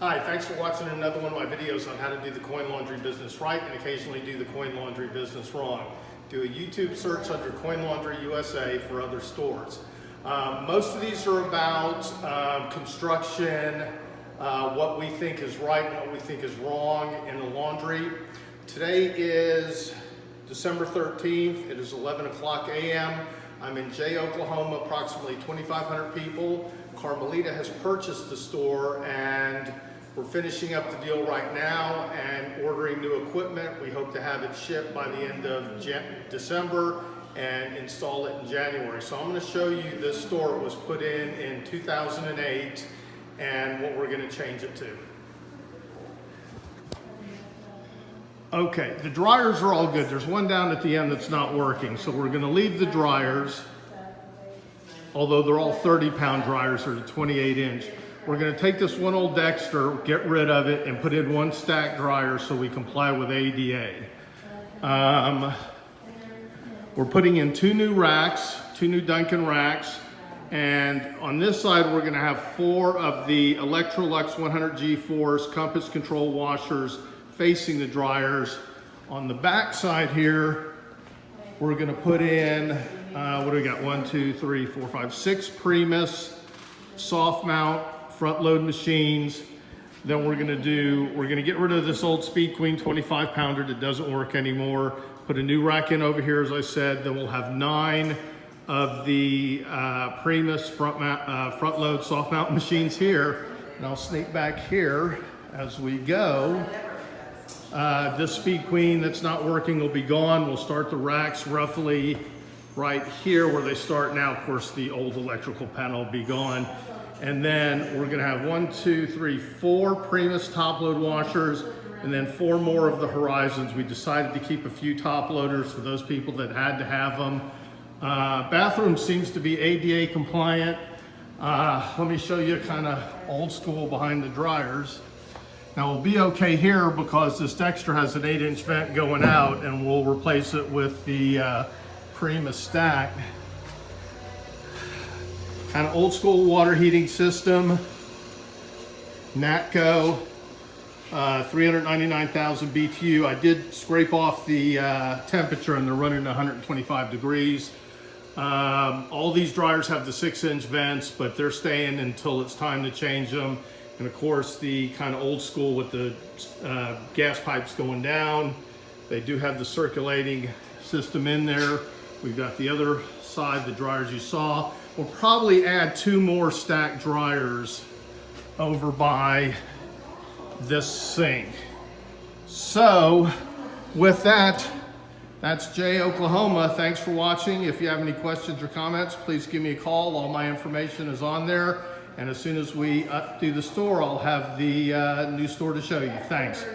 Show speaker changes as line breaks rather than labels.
Hi, thanks for watching another one of my videos on how to do the coin laundry business right and occasionally do the coin laundry business wrong. Do a YouTube search under Coin Laundry USA for other stores. Most of these are about construction, what we think is right and what we think is wrong in the laundry. Today is December 13th. It is 11 o'clock a.m. I'm in Jay, Oklahoma, approximately 2,500 people. Carmelita has purchased the store and we're finishing up the deal right now and ordering new equipment. We hope to have it shipped by the end of December and install it in January. So I'm going to show you this store. It was put in 2008 and what we're going to change it to. Okay, the dryers are all good. There's one down at the end that's not working. So we're going to leave the dryers, although they're all 30-pound dryers or 28-inch. We're going to take this one old Wechsler, get rid of it, and put in one stack dryer so we comply with ADA. We're putting in two new racks, two new Duncan racks, and on this side we're going to have 4 of the Electrolux 100G Force compass control washers facing the dryers. On the back side here, we're going to put in, what do we got? 1, 2, 3, 4, 5, 6 Primus soft mount front load machines. Then we're going to get rid of this old Speed Queen 25 pounder that doesn't work anymore. Put a new rack in over here, as I said. Then we'll have 9 of the Primus front load soft mount machines here. And I'll sneak back here as we go. This Speed Queen that's not working will be gone. We'll start the racks roughly right here where they start now. Of course, the old electrical panel will be gone. And then we're gonna have 1, 2, 3, 4 Primus top load washers, and then 4 more of the Horizons. We decided to keep a few top loaders for those people that had to have them. Bathroom seems to be ADA compliant. Let me show you kind of old school behind the dryers. Now we'll be okay here because this Wechsler has an 8-inch vent going out, and we'll replace it with the Primus stack. Kind of old school water heating system, Natco, 399,000 BTU. I did scrape off the temperature and they're running 125 degrees. All these dryers have the 6-inch vents, but they're staying until it's time to change them. And of course, the kind of old school with the gas pipes going down. They do have the circulating system in there. We've got the other side, the dryers you saw. We'll probably add 2 more stacked dryers over by this sink. So with that, that's Jay, Oklahoma. Thanks for watching. If you have any questions or comments, please give me a call. All my information is on there. And as soon as we do the store, I'll have the new store to show you. Thanks.